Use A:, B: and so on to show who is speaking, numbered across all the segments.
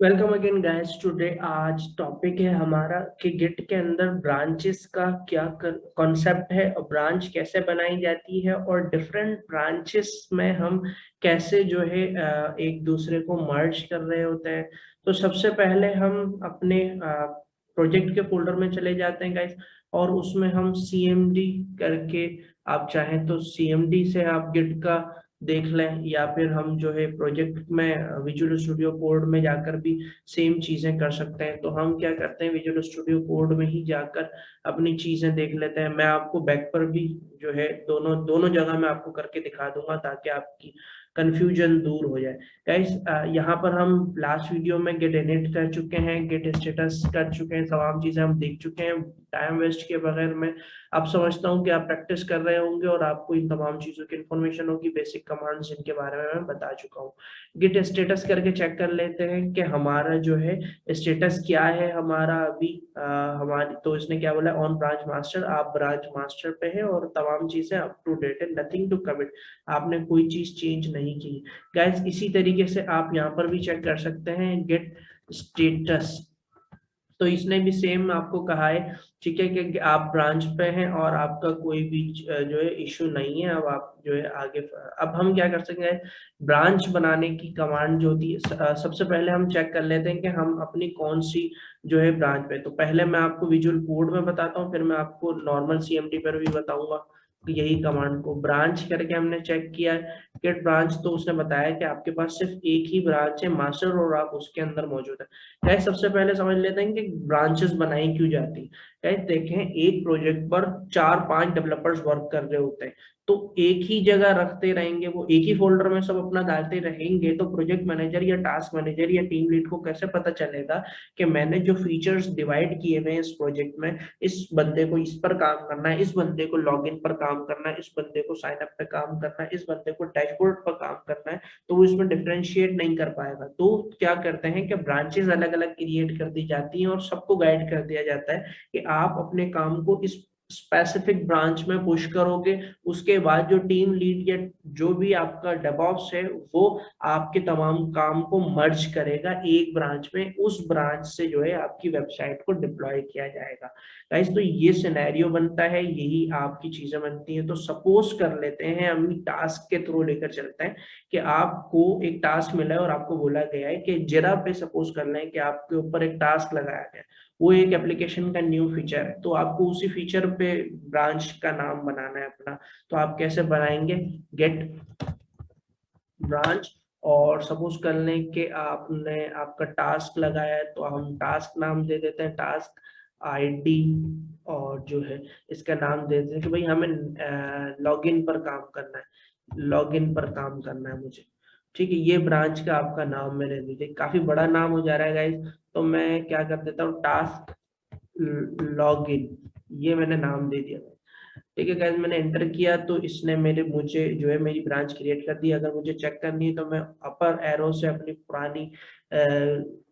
A: Welcome again guys. Today आज topic है हमारा कि गिट के अंदर ब्रांचेस का क्या कॉन्सेप्ट है और ब्रांच कैसे बनाई जाती है और डिफरेंट ब्रांचेस में हम कैसे जो है एक दूसरे को मर्ज कर रहे होते हैं। तो सबसे पहले हम अपने प्रोजेक्ट के फोल्डर में चले जाते हैं गाइस, और उसमें हम सीएमडी करके, आप चाहें तो सीएमडी से आप गिट का देख लें, या फिर हम जो है प्रोजेक्ट में विजुअल स्टूडियो कोड में जाकर भी सेम चीजें कर सकते हैं। तो हम क्या करते हैं, विजुअल स्टूडियो कोड में ही जाकर अपनी चीजें देख लेते हैं। मैं आपको बैक पर भी जो है दोनों दोनों जगह मैं आपको करके दिखा दूंगा ताकि आपकी कंफ्यूजन दूर हो जाए। गाइस, यहाँ पर हम लास्ट वीडियो में गेट इनिट कर चुके हैं, गेट स्टेटस कर चुके हैं, तमाम चीजें हम देख चुके हैं टाइम वेस्ट के बगैर में। अब समझता हूँ कि आप प्रैक्टिस कर रहे होंगे और आपको इन तमाम चीजों की इन्फॉर्मेशन होगी, बेसिक कमांड्स जिनके बारे में मैं बता चुका हूँ। गिट स्टेटस करके चेक कर लेते हैं कि हमारा जो है स्टेटस क्या है हमारा अभी। हमारी तो इसने क्या बोला, ऑन ब्रांच मास्टर, आप ब्रांच मास्टर पे है और तमाम चीजें अप टू डेट है, नथिंग टू कमिट, आपने कोई चीज चेंज नहीं की। गाइस, इसी तरीके से आप यहाँ पर भी चेक कर सकते हैं गेट स्टेटस। तो इसने भी सेम आपको कहा है, ठीक है, कि आप ब्रांच पे हैं और आपका कोई भी जो है इशू नहीं है। अब आप जो है आगे, अब हम क्या कर सकते हैं, ब्रांच बनाने की कमांड जो होती है, सबसे पहले हम चेक कर लेते हैं कि हम अपनी कौन सी जो है ब्रांच पे। तो पहले मैं आपको विजुअल कोड में बताता हूँ, फिर मैं आपको नॉर्मल सीएमडी पर भी बताऊंगा। यही कमांड को ब्रांच करके हमने चेक किया है, गेट ब्रांच, तो उसने बताया कि आपके पास सिर्फ एक ही ब्रांच है मास्टर और आप उसके अंदर मौजूद है। गाइस, सबसे पहले समझ लेते हैं कि ब्रांचेस बनाई क्यों जाती है। गाइस देखें, एक प्रोजेक्ट पर 4-5 डेवलपर्स वर्क कर रहे होते हैं, तो एक ही जगह रखते रहेंगे, वो एक ही फोल्डर में सब अपना डालते रहेंगे, तो प्रोजेक्ट मैनेजर या टास्क मैनेजर या टीम लीड को कैसे पता चलेगा कि मैंने जो फीचर्स डिवाइड किए हुए हैं इस प्रोजेक्ट में, इस बंदे को इस पर काम करना है, इस बंदे को लॉगिन पर काम करना है, इस बंदे को साइन अप पे काम करना है, इस बंदे को डैशबोर्ड पर काम करना है, तो वो इसमें डिफरेंशिएट नहीं कर पाएगा। तो क्या करते हैं कि ब्रांचेस अलग अलग क्रिएट कर दी जाती हैं और सबको गाइड कर दिया जाता है कि आप अपने काम को इस स्पेसिफिक ब्रांच में पुश करोगे, उसके बाद जो टीम लीड या जो भी आपका डेवऑप्स है वो आपके तमाम काम को मर्ज करेगा एक ब्रांच में, उस ब्रांच से जो है आपकी वेबसाइट को डिप्लॉय किया जाएगा। गाइस, तो ये सिनेरियो बनता है, यही आपकी चीजें बनती हैं। तो सपोज कर लेते हैं, हम टास्क के थ्रू लेकर चलते हैं कि आपको एक टास्क मिला है और आपको बोला गया है कि जरा पे सपोज कर लें कि आपके ऊपर एक टास्क लगाया गया है, वो एक एप्लीकेशन का न्यू फीचर है, तो आपको उसी फीचर पे ब्रांच का नाम बनाना है अपना। तो आप कैसे बनाएंगे, गेट ब्रांच, और सपोज कर लें कि आपने आपका टास्क लगाया है, तो हम टास्क नाम दे देते हैं, टास्क आईडी, और जो है इसका नाम दे देते हैं कि भाई हमें लॉगिन पर काम करना है, लॉगिन पर काम करना है मुझे। ठीक है, ये ब्रांच का आपका नाम मैंने दे दिया, काफी बड़ा नाम हो जा रहा है गाइस, तो मैं क्या कर देता हूँ, टास्क लॉगिन, ये मैंने नाम दे दिया। ठीक है गाइस, मैंने एंटर किया तो इसने मेरे मुझे जो है मेरी ब्रांच क्रिएट कर दी। अगर मुझे चेक करनी है तो मैं अपर एरो से अपनी पुरानी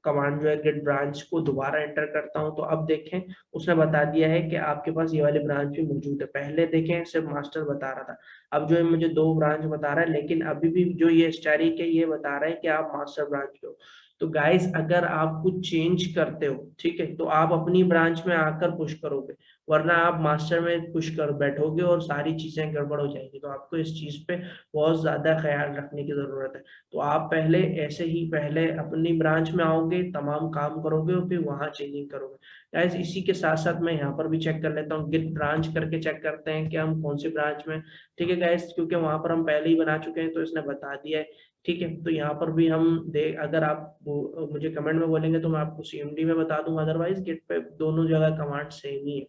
A: कमांड जो है गेट ब्रांच को दोबारा एंटर करता हूं, तो अब देखें उसने बता दिया है कि आपके पास ये वाली ब्रांच भी मौजूद है। पहले देखें सिर्फ मास्टर बता रहा था, अब जो है मुझे 2 ब्रांच बता रहा है, लेकिन अभी भी जो ये स्टारिक है ये बता रहा है कि आप मास्टर ब्रांच पे हो। तो गाइस, अगर आप कुछ चेंज करते हो, ठीक है, तो आप अपनी ब्रांच में आकर पुश करोगे, वरना आप मास्टर में पुश कर बैठोगे और सारी चीजें गड़बड़ हो जाएंगी। तो आपको इस चीज पे बहुत ज्यादा ख्याल रखने की जरूरत है। तो आप पहले ऐसे ही पहले अपनी ब्रांच में आओगे, तमाम काम करोगे और फिर वहां चेंजिंग करोगे। गाइस, इसी के साथ साथ मैं यहाँ पर भी चेक कर लेता हूँ, गिट ब्रांच करके चेक करते हैं कि हम कौन सी ब्रांच में। ठीक है गाइस, क्योंकि वहां पर हम पहले ही बना चुके हैं तो इसने बता दिया है। ठीक है, तो यहाँ पर भी हम दे, अगर आप मुझे कमेंट में बोलेंगे तो मैं आपको सीएमडी में बता दूंगा, अदरवाइज गिट पे दोनों जगह कमांड सेम ही है।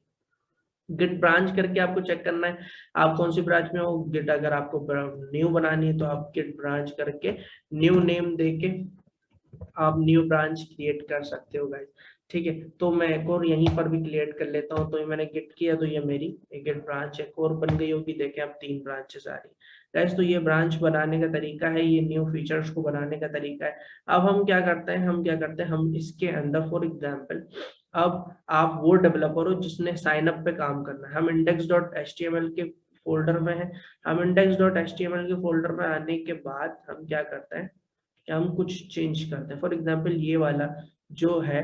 A: गिट ब्रांच करके आपको चेक करना है आप कौन सी ब्रांच में हो। गिट अगर आपको न्यू बनानी है तो आप गिट ब्रांच करके न्यू नेम देके आप न्यू ब्रांच क्रिएट कर सकते हो गाइस। ठीक है, तो मैं एक और यहीं पर भी क्रिएट कर लेता हूँ। तो ये मैंने गिट किया, तो ये मेरी गिट ब्रांच एक और बन गई होगी। देखें, अब 3 ब्रांचेस आ रही गाइस। तो ये ब्रांच बनाने का तरीका है, ये न्यू फीचर्स को बनाने का तरीका है। अब हम क्या करते हैं, हम इसके अंदर फॉर एग्जाम्पल, अब आप वो डेवलपर हो जिसने साइन अप पे काम करना है, हम index dot H T M L के फोल्डर में है। हम index dot H T M L के फोल्डर में आने के बाद हम क्या करते हैं, कि हम कुछ चेंज करते हैं। फॉर एग्जांपल ये वाला जो है,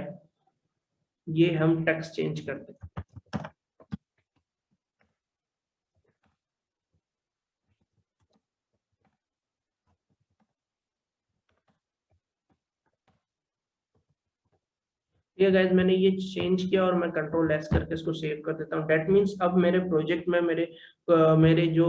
A: ये हम टेक्स्ट चेंज करते हैं। ये गाइस मैंने ये चेंज किया और मैं कंट्रोल एस करके इसको सेव कर देता हूँ। डेट मीन्स अब मेरे प्रोजेक्ट में मेरे जो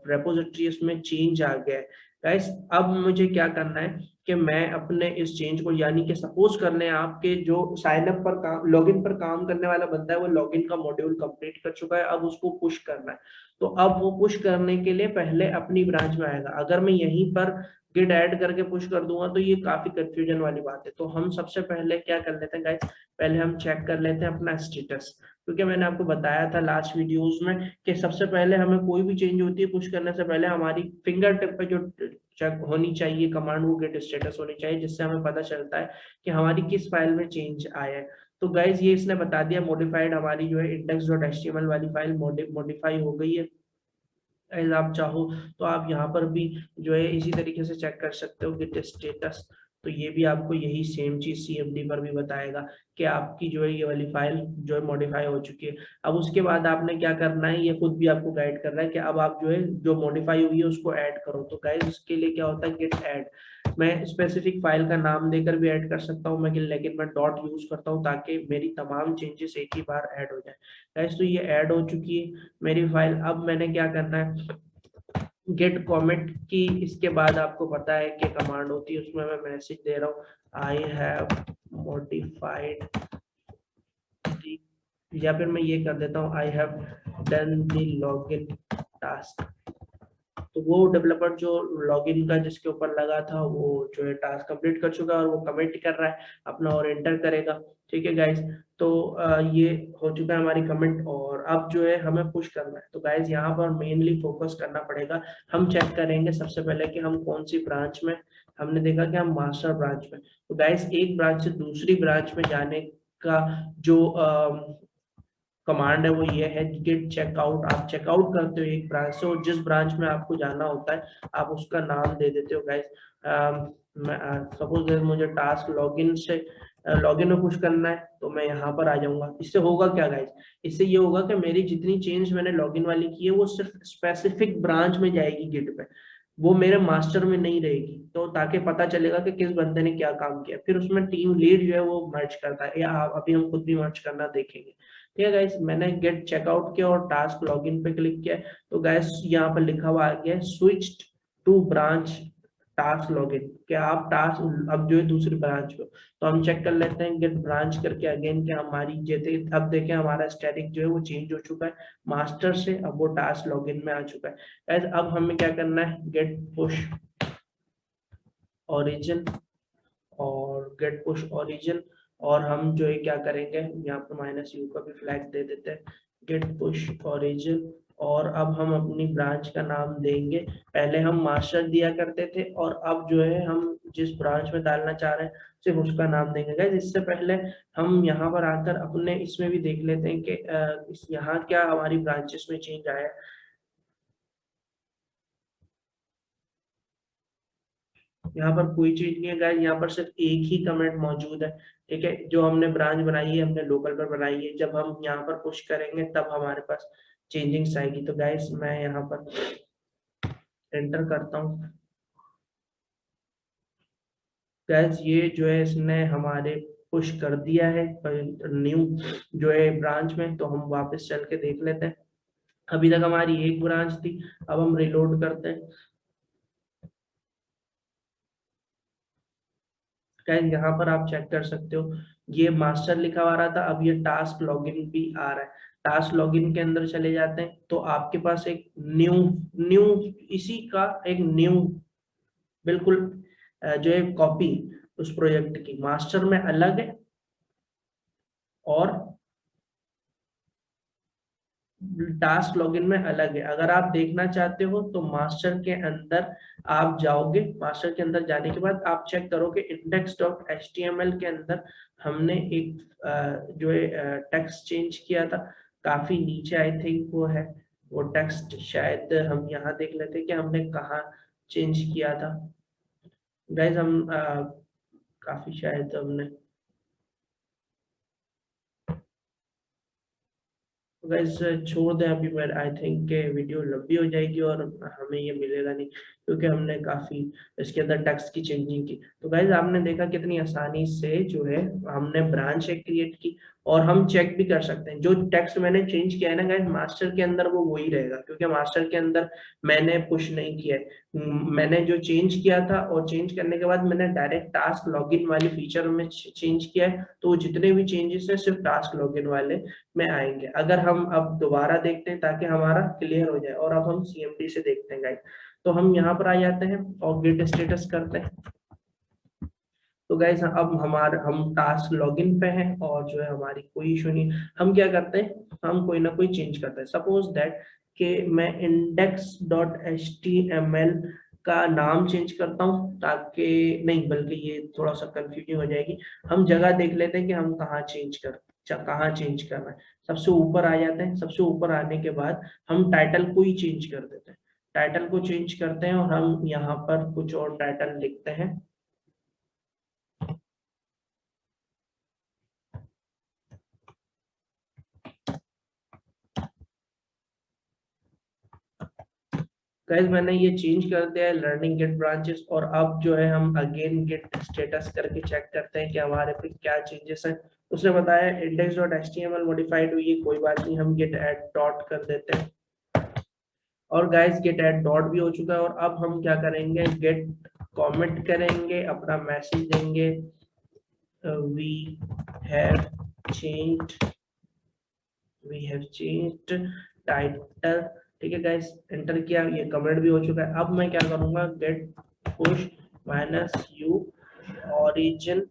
A: रेपोजिटरी है उसमें चेंज आ गया है। गाइस अब मुझे क्या करना है कि मैं अपने इस चेंज को, यानी कि सपोज करने आपके जो साइन अप पर काम, लॉगिन पर काम करने वाला बंदा है, वो लॉगिन का मॉड्यूल कंप्लीट कर चुका है, अब उसको पुश करना है। तो अब वो पुश करने के लिए पहले अपनी ब्रांच में आएगा। अगर मैं यहीं पर गिट ऐड करके पुश कर दूंगा तो ये काफी कंफ्यूजन वाली बात है। तो हम सबसे पहले क्या कर लेते हैं गाइस, पहले हम चेक कर लेते हैं अपना स्टेटस, क्योंकि मैंने आपको बताया था लास्ट वीडियोस में कि सबसे पहले हमें कोई भी चेंज होती है पुश करने से पहले हमारी फिंगर टिप पे जो चेक होनी चाहिए कमांड, वो गेट स्टेटस होनी चाहिए, जिससे हमें पता चलता है कि हमारी किस फाइल में चेंज आया है। तो गाइज ये इसने बता दिया मॉडिफाइड, हमारी जो है index.html वाली फाइल मॉडिफाई हो गई है। गाइस आप चाहो तो आप यहाँ पर भी जो है इसी तरीके से चेक कर सकते हो गिट स्टेटस। तो ये भी आपको यही सेम चीज सीएमडी पर भी बताएगा कि आपकी जो है ये वाली फाइल जो है मॉडिफाई हो चुकी है। अब उसके बाद आपने क्या करना है, ये खुद भी आपको गाइड कर रहा है कि अब आप जो है जो मॉडिफाई हुई है उसको ऐड करो। तो गाइस उसके लिए क्या होता है, गिट ऐड। मैं स्पेसिफिक फाइल का नाम देकर भी ऐड कर सकता हूँ मैं, लेकिन मैं डॉट यूज करता हूँ ताकि मेरी तमाम चेंजेस एक ही बार ऐड हो जाए। गाइस तो ये ऐड हो चुकी है मेरी फाइल। अब मैंने क्या करना है, गेट कॉमेंट की इसके बाद आपको पता है कि कमांड होती है, उसमें मैं मैसेज दे रहा हूँ आई हैव मॉडिफाइड, या फिर मैं ये कर देता हूँ I have done the login task. तो वो डेवलपर जो लॉगिन का जिसके ऊपर लगा था वो जो है टास्क कंप्लीट कर चुका है और वो कमेंट कर रहा है अपना और एंटर करेगा। ठीक है गाइज, तो ये हो चुका है हमारी कमेंट, और अब जो है हमें पुश करना है। तो गाइज यहाँ पर मेनली फोकस करना पड़ेगा। हम चेक करेंगे सबसे पहले कि हम कौन सी ब्रांच में, हमने देखा कि हम मास्टर ब्रांच में। तो गाइज एक ब्रांच से दूसरी ब्रांच में जाने का जो कमांड है वो ये है गिट चेकआउट। आप चेकआउट करते हो एक ब्रांच से, और जिस ब्रांच में आपको जाना होता है आप उसका नाम दे देते हो। गाइस सपोज मुझे टास्क लॉगिन से लॉगिन में पुश करना है, तो मैं यहाँ पर आ जाऊंगा। इससे होगा क्या गाइस, इससे ये होगा कि मेरी जितनी चेंज मैंने लॉगिन वाली की है वो सिर्फ स्पेसिफिक ब्रांच में जाएगी गिट पे, वो मेरे मास्टर में नहीं रहेगी। तो ताकि पता चलेगा कि किस बंदे ने क्या काम किया, फिर उसमें टीम लीड जो है वो मर्ज करता है, या अभी हम खुद भी मर्ज करना देखेंगे। ठीक है गाइस, मैंने गेट चेकआउट किया और टास्क लॉगिन पे क्लिक किया। तो गाइस यहाँ पर लिखा हुआ आ गया switched to branch task login, क्या आप टास्क अब जो है दूसरी ब्रांच पे। तो हम चेक कर लेते हैं गेट ब्रांच करके अगेन, क्या हमारी जैसे अब देखें हमारा स्टैटिक जो है वो चेंज हो चुका है मास्टर से, अब वो टास्क लॉगिन में आ चुका है। गाइस अब हमें क्या करना है, गेट पुश ओरिजिन और गेट पुश ओरिजिन, और हम जो है क्या करेंगे, यहाँ पर माइनस यू का भी फ्लैग दे देते हैं, गेट पुश ओरिजिन। और अब हम अपनी ब्रांच का नाम देंगे। पहले हम मास्टर दिया करते थे, और अब जो है हम जिस ब्रांच में डालना चाह रहे हैं सिर्फ उसका नाम देंगे। गाइस इससे पहले हम यहाँ पर आकर अपने इसमें भी देख लेते हैं कि यहाँ क्या हमारी ब्रांचेस में चेंज आया है। यहाँ पर कोई चीज नहीं है गाइस, यहाँ पर सिर्फ एक ही कमेंट मौजूद है। ठीक है, जो हमने ब्रांच बनाई है हमने लोकल पर बनाई है, जब हम यहाँ पर पुश करेंगे तब हमारे पास चेंजिंग्स आएगी। तो गाइस मैं यहाँ पर एंटर करता हूँ। गाइस ये जो है इसने हमारे पुश कर दिया है न्यू जो है ब्रांच में। तो हम वापस चल के देख लेते हैं। अभी तक हमारी एक ब्रांच थी, अब हम रिलोड करते हैं। गाइस यहाँ पर आप चेक कर सकते हो, ये मास्टर लिखा हुआ रहा था, अब ये टास्क लॉगिन भी आ रहा है। टास्क लॉगिन के अंदर चले जाते हैं तो आपके पास एक न्यू न्यू इसी का एक न्यू बिल्कुल जो है कॉपी उस प्रोजेक्ट की मास्टर में अलग है, और टास्क लॉगिन में अलग है। अगर आप देखना चाहते हो तो मास्टर के अंदर आप जाओगे, मास्टर के अंदर जाने के बाद आप चेक करो कि index.html के अंदर हमने एक जो है टेक्स्ट चेंज किया था, काफी नीचे आई थिंक वो है वो टेक्स्ट। शायद हम यहाँ देख लेते कि हमने कहाँ चेंज किया था। गाइज हम काफी शायद हमने गाइस छोड़ दें अभी, मैं आई थिंक के वीडियो लंबी हो जाएगी और हमें ये मिलेगा नहीं, क्योंकि हमने काफी इसके अंदर टेक्स्ट की चेंजिंग की। तो गाइस आपने देखा कितनी आसानी से जो है हमने ब्रांच एक क्रिएट की, और हम चेक भी कर सकते हैं जो टेक्स्ट मैंने चेंज किया है ना गाइस, मास्टर के अंदर वो वही रहेगा, क्योंकि मास्टर के अंदर मैंने पुश नहीं किया है। मैंने जो चेंज किया था और चेंज करने के बाद मैंने डायरेक्ट टास्क लॉगिन वाली फीचर में चेंज किया है, तो जितने भी चेंजेस है सिर्फ टास्क लॉगिन वाले में आएंगे। अगर हम अब दोबारा देखते हैं ताकि हमारा क्लियर हो जाए, और अब हम सीएमडी से देखते हैं गाइस, तो हम यहाँ पर आ जाते हैं और गेट स्टेटस करते हैं। तो गाइस अब हमारा हम टास्क लॉगिन पे हैं और जो है हमारी कोई इशू नहीं। हम क्या करते हैं, हम कोई ना कोई चेंज करते हैं। सपोज दैट कि मैं index dot H T M L का नाम चेंज करता हूँ, ताकि नहीं, बल्कि ये थोड़ा सा कंफ्यूजिंग हो जाएगी। हम जगह देख लेते हैं कि हम कहाँ चेंज करना है। सबसे ऊपर आ जाते हैं, सबसे ऊपर आने के बाद हम टाइटल को ही चेंज कर देते हैं। टाइटल को चेंज करते हैं और हम यहाँ पर कुछ और टाइटल लिखते हैं। गाइस मैंने ये चेंज कर दिया है लर्निंग गेट ब्रांचेस, और अब जो है हम अगेन गेट स्टेटस करके चेक करते हैं कि हमारे पे क्या चेंजेस हैं। उसने बताया index dot H T M L modified हुई है, कोई बात नहीं, हम गेट ऐड डॉट कर देते हैं। और गाइस गेट ऐड डॉट भी हो चुका है, और अब हम क्या करेंगे, गेट कमेंट करेंगे, अपना मैसेज देंगे, वी हैव चेंज्ड टाइटल। ठीक है गाइस, एंटर किया, ये कमेंट भी हो चुका है। अब मैं क्या करूंगा, git push minus U origin.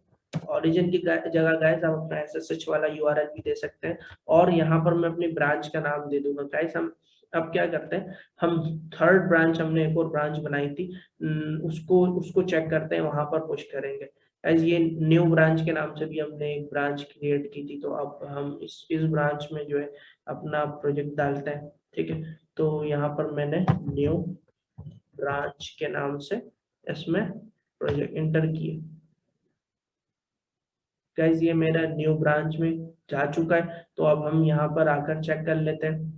A: Origin की जगह गाइस आप अपना एसएसएच वाला यूआरएल भी दे सकते हैं, और यहाँ पर मैं अपनी ब्रांच का नाम दे दूंगा। गाइस हम अब क्या करते हैं, हम थर्ड ब्रांच, हमने एक और ब्रांच बनाई थी, उसको उसको चेक करते हैं, वहां पर पुश करेंगे। एज ये न्यू ब्रांच के नाम से भी हमने एक ब्रांच क्रिएट की थी, तो अब हम इस ब्रांच में जो है अपना प्रोजेक्ट डालते हैं। ठीक है, तो यहाँ पर मैंने न्यू ब्रांच के नाम से इसमें प्रोजेक्ट इंटर किए। गाइस ये मेरा न्यू ब्रांच में जा चुका है, तो अब हम यहाँ पर आकर चेक कर लेते हैं।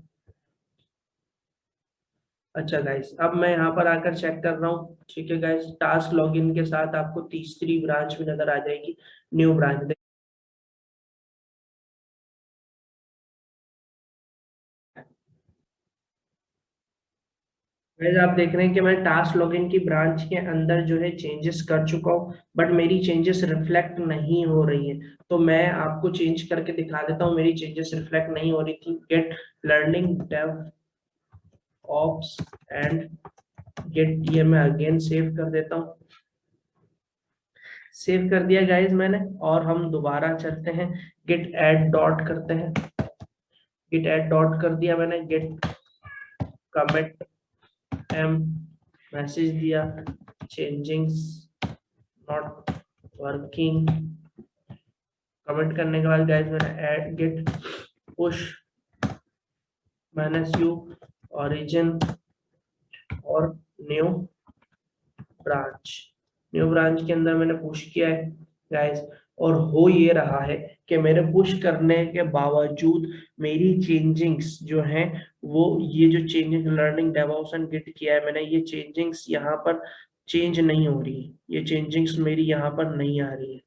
A: अच्छा गाइस, अब मैं यहाँ पर आकर चेक कर रहा हूँ। ठीक है गाइस, टास्क लॉगिन के साथ आपको तीसरी ब्रांच भी नजर आ जाएगी, न्यू ब्रांच। गाइस आप देख रहे हैं कि मैं टास्क लॉगिन की ब्रांच के अंदर जो है चेंजेस कर चुका हूँ, बट मेरी चेंजेस रिफ्लेक्ट नहीं हो रही है। तो मैं आपको चेंज करके दिखा देता हूँ, मेरी चेंजेस रिफ्लेक्ट नहीं हो रही थी। Git learning DevOps and git, ये मैं अगेन सेव कर देता हूँ। सेव कर दिया गाइस मैंने, और हम दोबारा चलते हैं, गेट ऐड डॉट करते हैं। गेट ऐड डॉट कर दिया मैंने, गेट कमिट एम मैसेज दिया, चेंजिंग्स नॉट वर्किंग। कमेंट करने के बाद गाइस मैंने add git push minus U origin और न्यू ब्रांच। न्यू ब्रांच के अंदर मैंने पुश किया है गाइस, और हो ये रहा है कि मेरे पुश करने के बावजूद मेरी चेंजिंग्स जो हैं, वो ये जो changing learning DevOps and git किया है मैंने, ये चेंजिंग्स यहाँ पर चेंज नहीं हो रही है। ये चेंजिंग्स मेरी यहाँ पर नहीं आ रही है,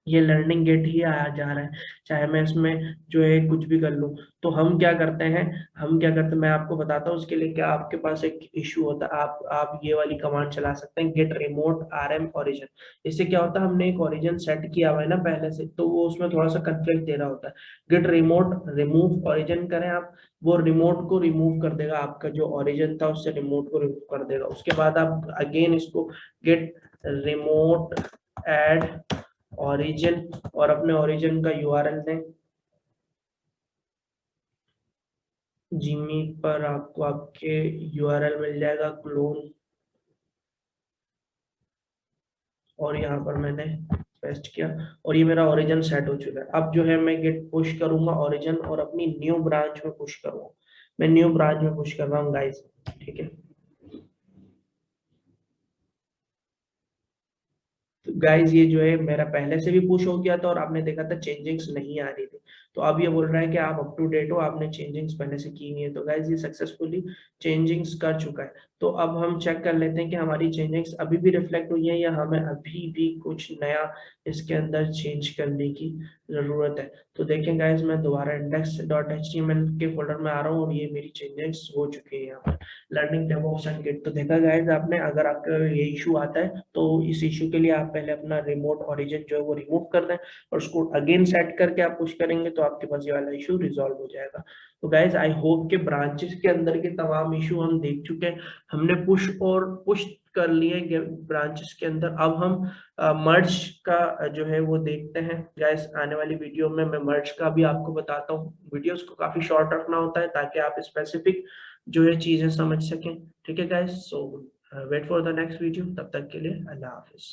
A: ये लर्निंग गेट ही आया जा रहा है, चाहे मैं इसमें जो है कुछ भी कर लूं। तो हम क्या करते हैं, हम क्या करते हैं मैं आपको बताता हूँ। उसके लिए क्या आपके पास एक इशू होता है, आप ये वाली कमांड चला सकते हैं, गेट रिमोट आरएम ओरिजिन। इससे क्या होता है, हमने एक ओरिजिन सेट किया हुआ है ना पहले से, तो वो उसमें थोड़ा सा कंफ्लिक्ट दे रहा होता है। गेट रिमोट रिमूव ओरिजिन करें आप, वो रिमोट को रिमूव कर देगा, आपका जो ओरिजिन था उससे रिमोट को रिमूव कर देगा। उसके बाद आप अगेन इसको गेट रिमोट एड ओरिजिन, और अपने ओरिजिन का यूआरएल दें। जिमी पर आपको आपके यूआरएल मिल जाएगा क्लोन, और यहाँ पर मैंने पेस्ट किया, और ये मेरा ओरिजिन सेट हो चुका है। अब जो है मैं गेट पुश करूंगा ओरिजिन, और अपनी न्यू ब्रांच में पुश करूंगा। मैं न्यू ब्रांच में पुश कर रहा हूँ गाइस। ठीक है, तो गाइज ये जो है मेरा पहले से भी पुश हो गया था और आपने देखा था चेंजिंग्स नहीं आ रही थी। तो अब ये बोल रहा है कि आप अप टू डेट हो, आपने चेंजिंग्स पहले से की नहीं है। तो गाइज ये सक्सेसफुली चेंजिंग्स कर चुका है। तो अब हम चेक कर लेते हैं कि हमारी चेंजिंग्स अभी भी रिफ्लेक्ट हुई है या हमें अभी भी कुछ नया इसके अंदर चेंज करने की जरूरत है। तो देखें गाइज, मैं दोबारा index.html के फोल्डर में आ रहा हूँ और ये मेरी चेंजेस हो चुकी है यहाँ पर लर्निंग डेवऑप्स एंड गिट। तो देखा गाइज आपने, अगर आपका ये इशू आता है तो इस इशू के लिए आप पहले अपना रिमोट ओरिजिन जो है वो रिमूव कर दें और उसको अगेन सेट करके आप पुश करेंगे तो आपके पास ये वाला इशू रिजॉल्व हो जाएगा। तो गाइज आई होप के ब्रांचेस के अंदर के तमाम इशू हम देख चुके हैं, हमने पुश कर लिए ब्रांचेस के अंदर। अब हम मर्ज का जो है वो देखते हैं गाइस। आने वाली वीडियो में मैं मर्ज का भी आपको बताता हूँ। वीडियोस को काफी शॉर्ट रखना होता है ताकि आप स्पेसिफिक जो है चीजें समझ सकें। ठीक है guys, so wait for the next video. तब तक के लिए अल्लाह हाफिज।